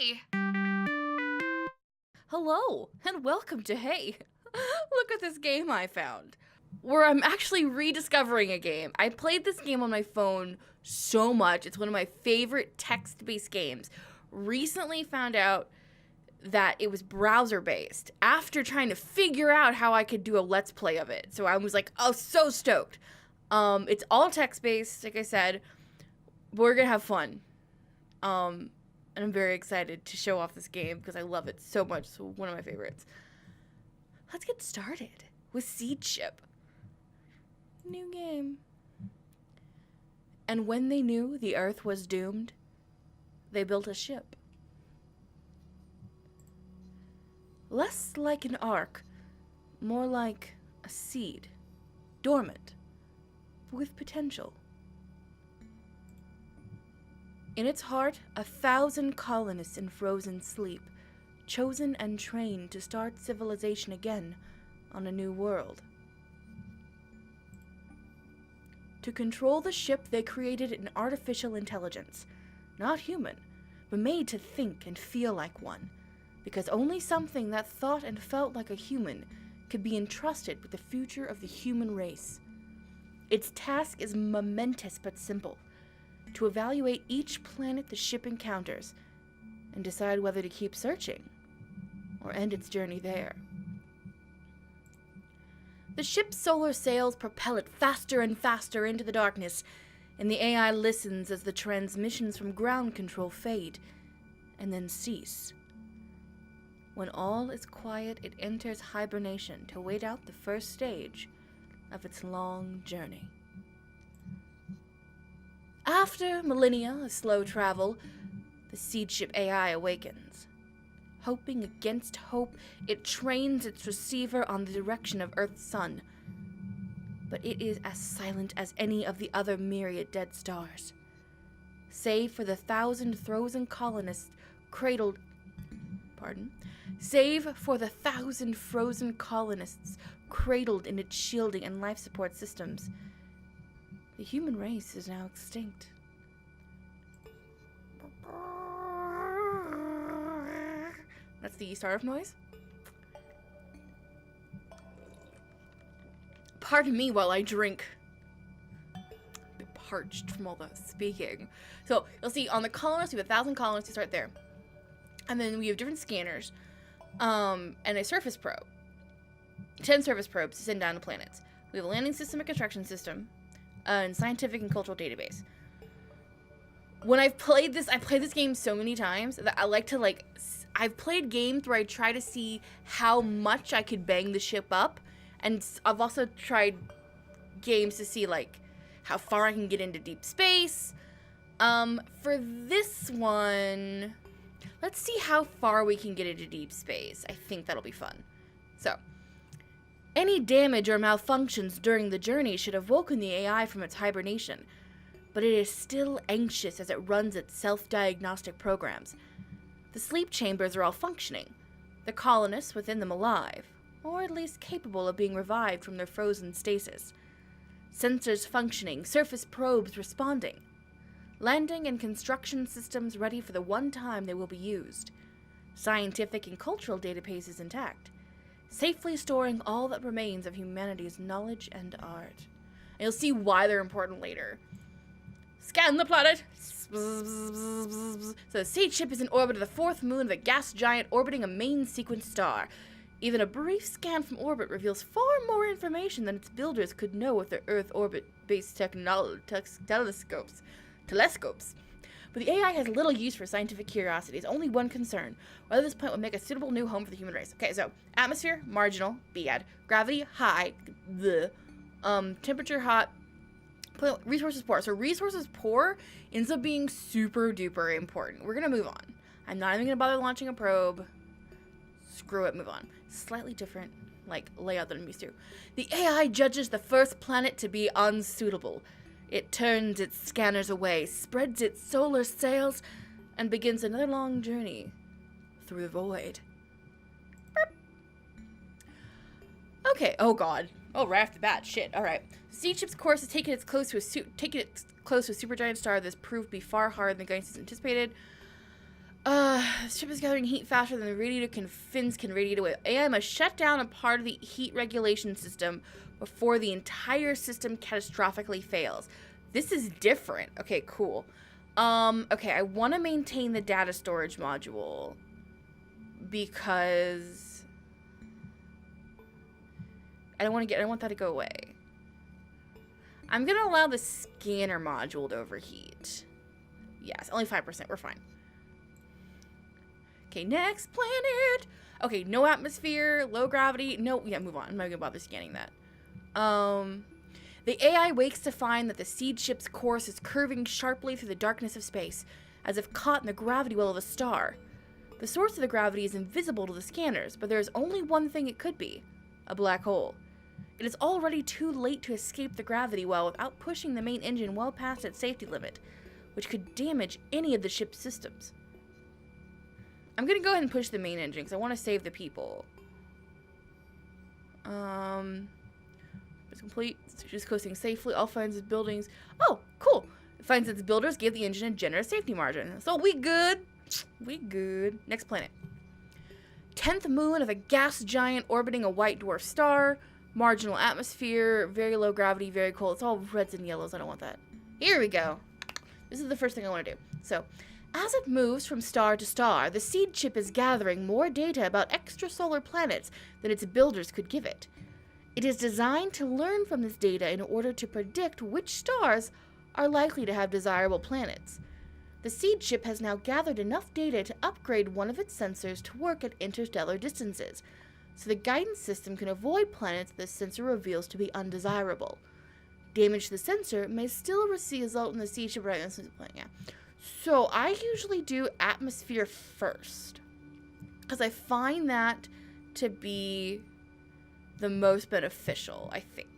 Hey! Hello, and welcome to Hey. Look at this game I found, where I'm actually rediscovering a game. I played this game on my phone so much. It's one of my favorite text-based games. Recently found out that it was browser-based after trying to figure out how I could do a Let's Play of it. So I was like, oh, so stoked. It's all text-based, like I said. We're gonna have fun. And I'm very excited to show off this game because I love it so much. It's one of my favorites. Let's get started with Seedship. New game. And when they knew the Earth was doomed, they built a ship. Less like an ark, more like a seed, dormant, with potential. In its heart, 1,000 colonists in frozen sleep, chosen and trained to start civilization again on a new world. To control the ship, they created an artificial intelligence, not human, but made to think and feel like one, because only something that thought and felt like a human could be entrusted with the future of the human race. Its task is momentous but simple: to evaluate each planet the ship encounters and decide whether to keep searching or end its journey there. The ship's solar sails propel it faster and faster into the darkness, and the AI listens as the transmissions from ground control fade and then cease. When all is quiet, it enters hibernation to wait out the first stage of its long journey. After millennia of slow travel, the Seedship-AI awakens. Hoping against hope, it trains its receiver on the direction of Earth's sun. But it is as silent as any of the other myriad dead stars. Save for the 1,000 frozen colonists cradled... Save for the 1,000 frozen colonists cradled in its shielding and life support systems, the human race is now extinct. That's the startup noise. Pardon me while I drink. A bit parched from all the speaking. So you'll see on the colonists, we have 1,000 colonists to start there. And then we have different scanners, and a surface probe. 10 surface probes to send down to planets. We have a landing system, a construction system, and scientific and cultural database. When I've played this game so many times that I like to I've played games where I try to see how much I could bang the ship up, and I've also tried games to see how far I can get into deep space. For this one, let's see how far we can get into deep space. I think that'll be fun. So, any damage or malfunctions during the journey should have woken the AI from its hibernation, but it is still anxious as it runs its self-diagnostic programs. The sleep chambers are all functioning, the colonists within them alive, or at least capable of being revived from their frozen stasis. Sensors functioning, surface probes responding. Landing and construction systems ready for the one time they will be used. Scientific and cultural databases intact, safely storing all that remains of humanity's knowledge and art. And you'll see why they're important later. Scan the planet! So the Seedship is in orbit of the fourth moon of a gas giant orbiting a main sequence star. Even a brief scan from orbit reveals far more information than its builders could know with their Earth orbit-based telescopes. But the AI has little use for scientific curiosities, only one concern: whether this planet will make a suitable new home for the human race. Okay, so atmosphere, marginal, bad. Gravity, high, the temperature, hot. Resources, poor. So resources poor ends up being super duper important. We're gonna move on. I'm not even gonna bother launching a probe. Screw it, move on. Slightly different, layout than I'm used to. The AI judges the first planet to be unsuitable. It turns its scanners away, spreads its solar sails, and begins another long journey through the void. Burp. Okay, oh god. Oh, right off the bat, shit. Alright. Seedship's course is taking it close to a supergiant star that's proved to be far harder than Gaius anticipated. The ship is gathering heat faster than the radiator fins can radiate away. AI must shut down a part of the heat regulation system before the entire system catastrophically fails. This is different. Okay, cool. Okay, I want to maintain the data storage module because I don't want that to go away. I'm going to allow the scanner module to overheat. Yes, only 5%. We're fine. Okay, next planet. Okay, no atmosphere, low gravity. No, yeah, move on. I'm not going to bother scanning that. The AI wakes to find that the seed ship's course is curving sharply through the darkness of space, as if caught in the gravity well of a star. The source of the gravity is invisible to the scanners, but there is only one thing it could be: a black hole. It is already too late to escape the gravity well without pushing the main engine well past its safety limit, which could damage any of the ship's systems. I'm gonna go ahead and push the main engine because I want to save the people. It's complete. She's coasting safely. All finds its buildings. Oh, cool. It finds its builders gave the engine a generous safety margin. So we good. We good. Next planet. 10th moon of a gas giant orbiting a white dwarf star. Marginal atmosphere. Very low gravity. Very cold. It's all reds and yellows. I don't want that. Here we go. This is the first thing I want to do. So, as it moves from star to star, the seed ship is gathering more data about extrasolar planets than its builders could give it. It is designed to learn from this data in order to predict which stars are likely to have desirable planets. The seed ship has now gathered enough data to upgrade one of its sensors to work at interstellar distances, so the guidance system can avoid planets the sensor reveals to be undesirable. Damage to the sensor may still result in the seed ship So I usually do atmosphere first, because I find that to be the most beneficial, I think.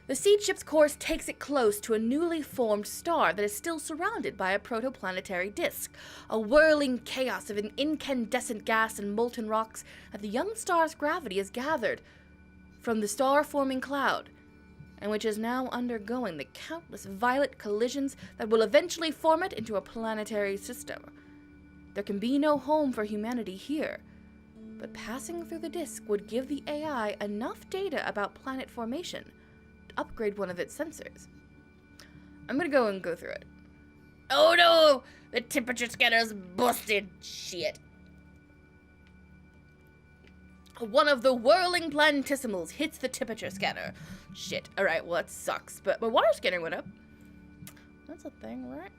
The seed ship's course takes it close to a newly formed star that is still surrounded by a protoplanetary disk, a whirling chaos of an incandescent gas and molten rocks that the young star's gravity has gathered from the star-forming cloud, and which is now undergoing the countless violent collisions that will eventually form it into a planetary system. There can be no home for humanity here, but passing through the disk would give the AI enough data about planet formation to upgrade one of its sensors. I'm gonna go through it. Oh no! The temperature scanner's busted! Shit. One of the whirling planetesimals hits the temperature scanner. Shit. Alright, well that sucks. But my water scanner went up. That's a thing, right?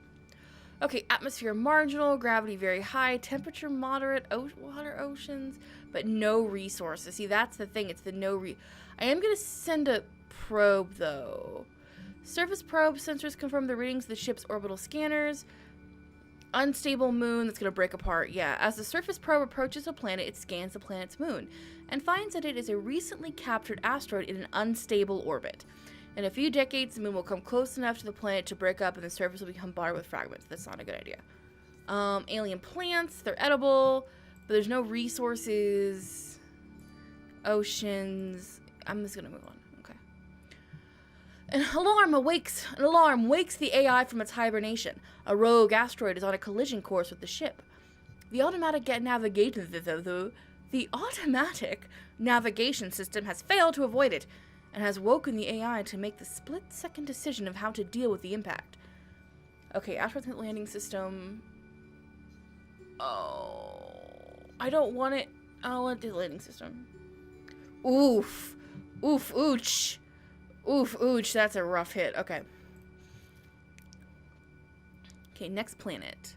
Okay, atmosphere marginal, gravity very high, temperature moderate, water oceans, but no resources. See, that's the thing. It's the I am going to send a probe, though. Surface probe sensors confirm the readings of the ship's orbital scanners. Unstable moon that's going to break apart. Yeah, as the surface probe approaches a planet, it scans the planet's moon and finds that it is a recently captured asteroid in an unstable orbit. In a few decades, the moon will come close enough to the planet to break up and the surface will become bombarded with fragments. That's not a good idea. Alien plants, they're edible, but there's no resources. Oceans. I'm just going to move on. Okay. An alarm wakes the AI from its hibernation. A rogue asteroid is on a collision course with the ship. The automatic navigation system has failed to avoid it, and has woken the AI to make the split-second decision of how to deal with the impact. Okay, asteroid landing system. Oh, I don't want it. I don't want the landing system. Oof. Oof, ooch. Oof, ooch. That's a rough hit. Okay. Okay, next planet.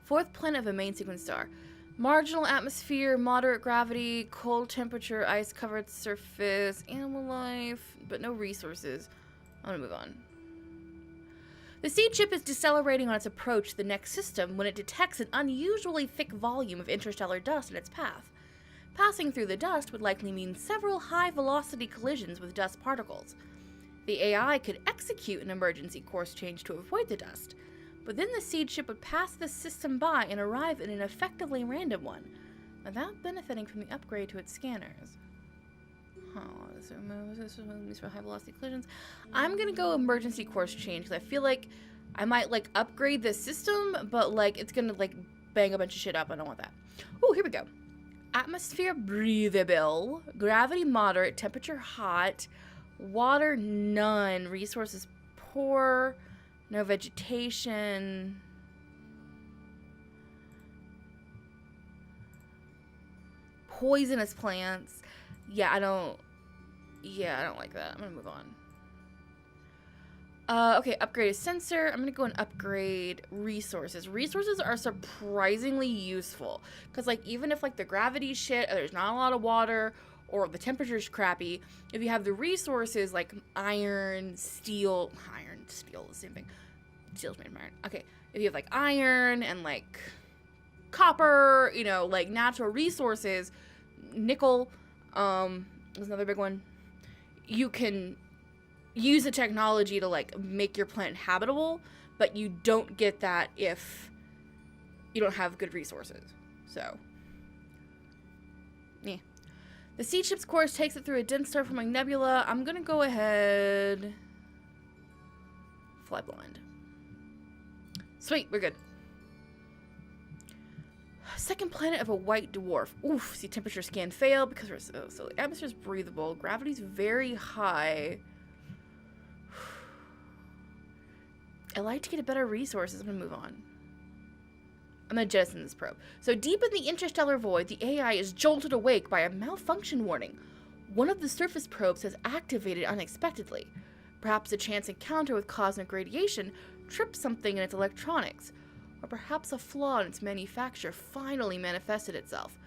4th planet of a main sequence star. Marginal atmosphere, moderate gravity, cold temperature, ice-covered surface, animal life, but no resources. I'm gonna move on. The seed ship is decelerating on its approach to the next system when it detects an unusually thick volume of interstellar dust in its path. Passing through the dust would likely mean several high-velocity collisions with dust particles. The AI could execute an emergency course change to avoid the dust, but then the seed ship would pass the system by and arrive in an effectively random one, without benefiting from the upgrade to its scanners. This is for high velocity collisions. I'm gonna go emergency course change because I feel like I might upgrade the system, but it's gonna bang a bunch of shit up. I don't want that. Oh, here we go. Atmosphere breathable, gravity moderate, temperature hot, water none, resources poor, no vegetation. Poisonous plants. Yeah, I don't like that. I'm gonna move on. Okay, upgrade a sensor. I'm gonna go and upgrade resources. Resources are surprisingly useful because, like, even if like the gravity shit, or there's not a lot of water, or the temperature's crappy, if you have the resources like iron, steel, the same thing. Steel's made from iron. Okay, if you have like iron and like copper, you know, like natural resources, nickel, is another big one. You can use the technology to like make your planet habitable, but you don't get that if you don't have good resources. So, yeah. The seed ship's course takes it through a dense star-forming nebula. I'm gonna go ahead. Fly blind. Sweet, we're good. Second planet of a white dwarf. Oof, see temperature scan failed because we're so the atmosphere's breathable. Gravity's very high. I like to get a better resources. I'm gonna move on. I'm gonna jettison this probe. So deep in the interstellar void, the AI is jolted awake by a malfunction warning. One of the surface probes has activated unexpectedly. Perhaps a chance encounter with cosmic radiation tripped something in its electronics. Or perhaps a flaw in its manufacture finally manifested itself.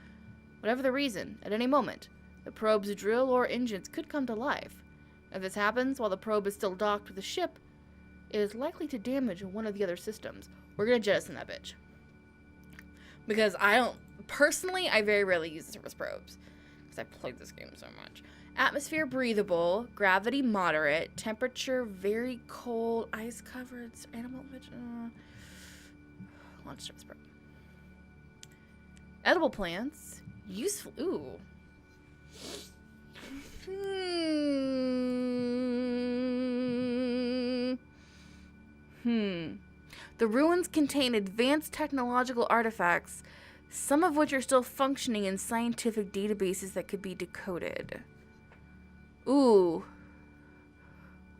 Whatever the reason, at any moment, the probe's drill or engines could come to life. If this happens while the probe is still docked with the ship, it is likely to damage one of the other systems. We're gonna jettison that bitch. Because I very rarely use the surface probes. Because I played this game so much. Atmosphere breathable, gravity moderate, temperature very cold, ice covered, animal vision. Launch surface probe. Edible plants, useful. Ooh. The ruins contain advanced technological artifacts, some of which are still functioning in scientific databases that could be decoded. Ooh.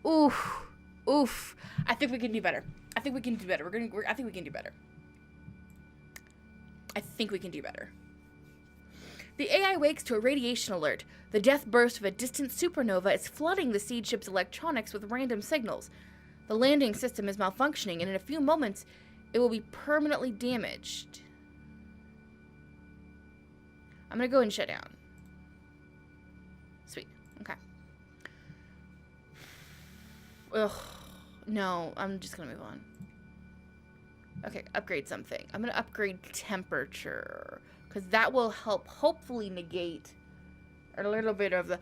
Oof. Oof. I think we can do better. I think we can do better. I think we can do better. I think we can do better. The AI wakes to a radiation alert. The death burst of a distant supernova is flooding the seed ship's electronics with random signals. The landing system is malfunctioning, and in a few moments, it will be permanently damaged. I'm gonna go and shut down. Sweet. Okay. Ugh. No, I'm just gonna move on. Okay, upgrade something. I'm gonna upgrade temperature, because that will help hopefully negate a little bit of the...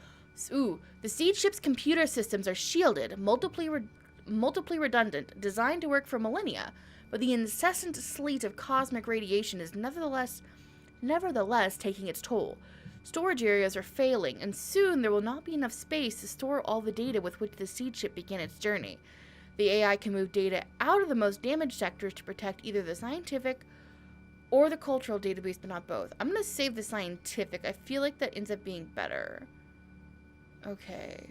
Ooh, the seed ship's computer systems are shielded, multiply redundant, designed to work for millennia, but the incessant sleet of cosmic radiation is nevertheless taking its toll. Storage areas are failing, and soon there will not be enough space to store all the data with which the seed ship began its journey. The AI can move data out of the most damaged sectors to protect either the scientific or the cultural database, but not both. I'm going to save the scientific. I feel like that ends up being better. Okay.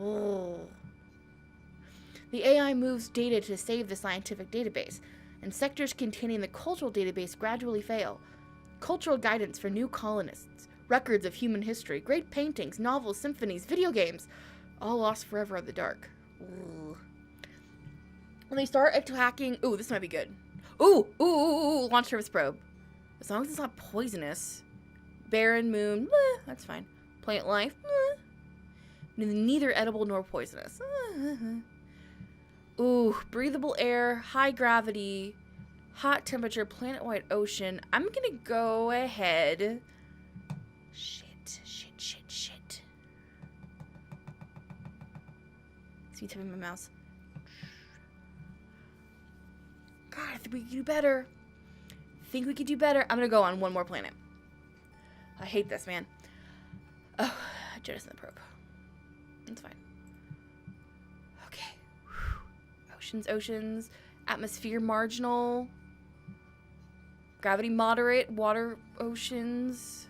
Oh. The AI moves data to save the scientific database, and sectors containing the cultural database gradually fail. Cultural guidance for new colonists, records of human history, great paintings, novels, symphonies, video games, all lost forever in the dark. Ooh. When they start attacking... Ooh, this might be good. Ooh, launch service probe. As long as it's not poisonous. Barren moon, that's fine. Plant life, neither edible nor poisonous. Ooh, breathable air, high gravity, hot temperature, planet-wide ocean. I'm gonna go ahead. Shit. See, tapping my mouse. God, I think we could do better. I'm gonna go on one more planet. I hate this, man. Oh, jettison the probe. It's fine. Okay. Oceans. Atmosphere marginal. Gravity moderate. Water oceans.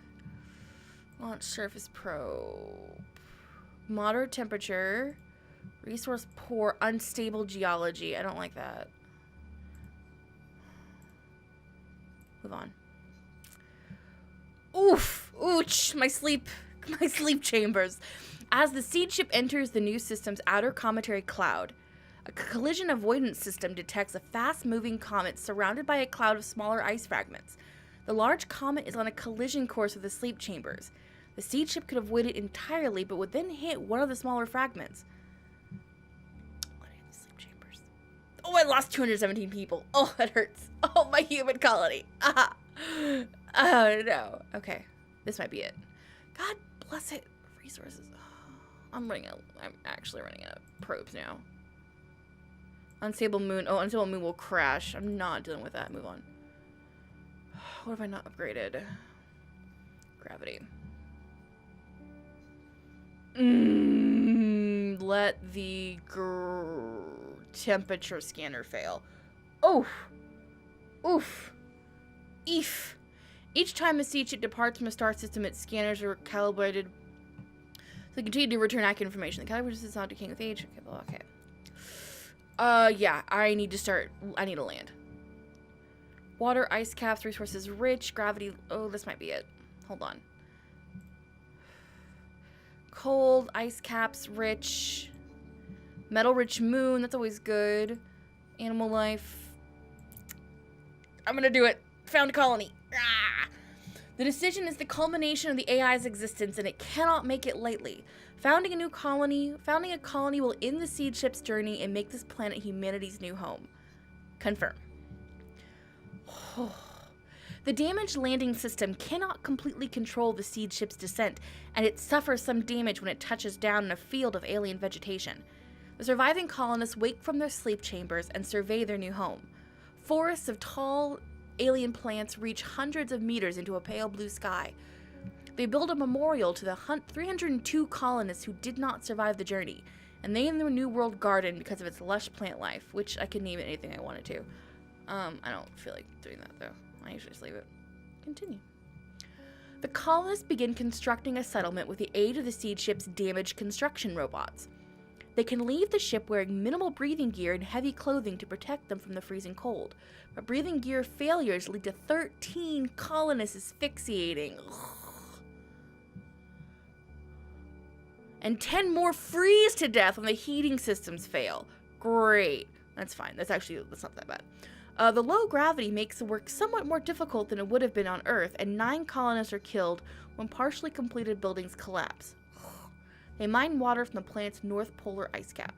Launch surface probe. Moderate temperature. Resource poor. Unstable geology. I don't like that. Move on. Oof. Ooch. My sleep chambers. As the seed ship enters the new system's outer cometary cloud, a collision avoidance system detects a fast-moving comet surrounded by a cloud of smaller ice fragments. The large comet is on a collision course with the sleep chambers. The seed ship could avoid it entirely, but would then hit one of the smaller fragments. What are the sleep chambers? Oh, I lost 217 people. Oh, that hurts. Oh, my human colony. Ah. Oh, no. Okay. This might be it. God bless it. Resources. I'm actually running out of probes now. Unstable moon. Oh, unstable moon will crash. I'm not dealing with that. Move on. What have I not upgraded? Gravity. Let the temperature scanner fail. Oof. Oof. Eef. Each time a seed ship departs from a star system, its scanners are calibrated so they continue to return accurate information. The calibration is not decaying with age. Okay, well, okay. Yeah, I need to land. Water, ice caps, resources rich, gravity. Oh, this might be it. Hold on. Cold, ice caps, rich. Metal rich moon, that's always good. Animal life. I'm gonna do it. Found a colony. Ah! The decision is the culmination of the AI's existence, and it cannot make it lightly. Founding a colony will end the seed ship's journey and make this planet humanity's new home. Confirm. The damaged landing system cannot completely control the seed ship's descent, and it suffers some damage when it touches down in a field of alien vegetation. The surviving colonists wake from their sleep chambers and survey their new home. Forests of tall alien plants reach hundreds of meters into a pale blue sky. They build a memorial to the 302 colonists who did not survive the journey, and they name their new world garden because of its lush plant life, which I could name it anything I wanted to. I don't feel like doing that, though. I usually just leave it. Continue. The colonists begin constructing a settlement with the aid of the seed ship's damaged construction robots. They can leave the ship wearing minimal breathing gear and heavy clothing to protect them from the freezing cold, but breathing gear failures lead to 13 colonists asphyxiating. And 10 more freeze to death when the heating systems fail. Great. That's fine. That's not that bad. The low gravity makes the work somewhat more difficult than it would have been on Earth, and 9 colonists are killed when partially completed buildings collapse. They mine water from the planet's north polar ice cap.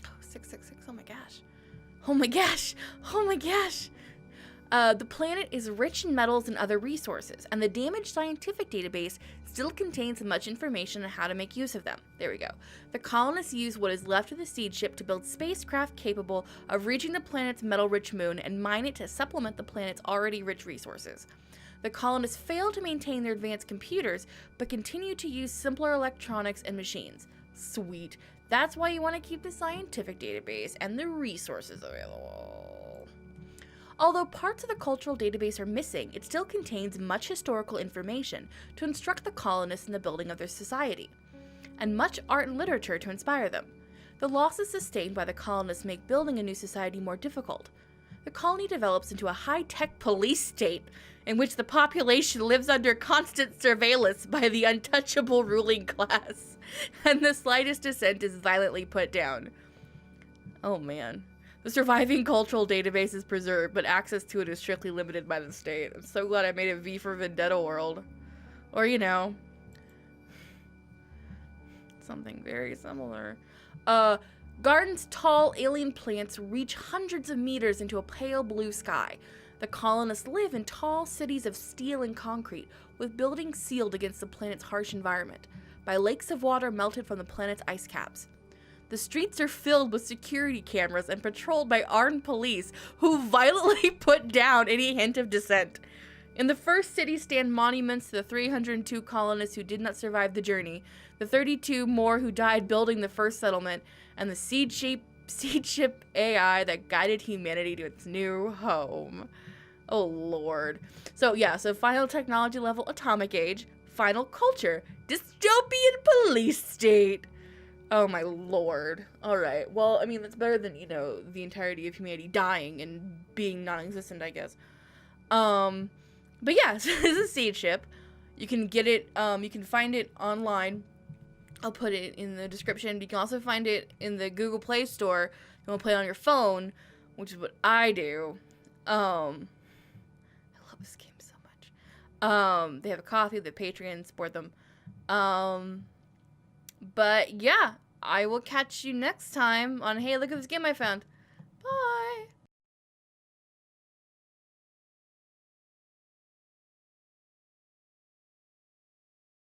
Oh, 666. Oh my gosh. Oh my gosh. Oh my gosh. The planet is rich in metals and other resources, and the damaged scientific database still contains much information on how to make use of them. There we go. The colonists use what is left of the seed ship to build spacecraft capable of reaching the planet's metal-rich moon and mine it to supplement the planet's already rich resources. The colonists fail to maintain their advanced computers, but continue to use simpler electronics and machines. Sweet. That's why you want to keep the scientific database and the resources available. Although parts of the cultural database are missing, it still contains much historical information to instruct the colonists in the building of their society, and much art and literature to inspire them. The losses sustained by the colonists make building a new society more difficult. The colony develops into a high-tech police state in which the population lives under constant surveillance by the untouchable ruling class, and the slightest dissent is violently put down. Oh man. The surviving cultural database is preserved, but access to it is strictly limited by the state. I'm so glad I made a V for Vendetta world. Or, you know, something very similar. Garden's tall alien plants reach hundreds of meters into a pale blue sky. The colonists live in tall cities of steel and concrete, with buildings sealed against the planet's harsh environment, by lakes of water melted from the planet's ice caps. The streets are filled with security cameras and patrolled by armed police who violently put down any hint of dissent. In the first city stand monuments to the 302 colonists who did not survive the journey, the 32 more who died building the first settlement, and the seed Seedship AI that guided humanity to its new home. Oh, Lord. So, yeah, so final technology level atomic age, final culture, dystopian police state. Oh, my Lord. All right. Well, I mean, that's better than, the entirety of humanity dying and being non-existent, I guess. But yeah, so this is Seedship. You can get it, you can find it online. I'll put it in the description. You can also find it in the Google Play Store. You want to play it on your phone, which is what I do. I love this game so much. They have a coffee, the Patreon, support them. But yeah, I will catch you next time on Hey, look at this game I found. Bye.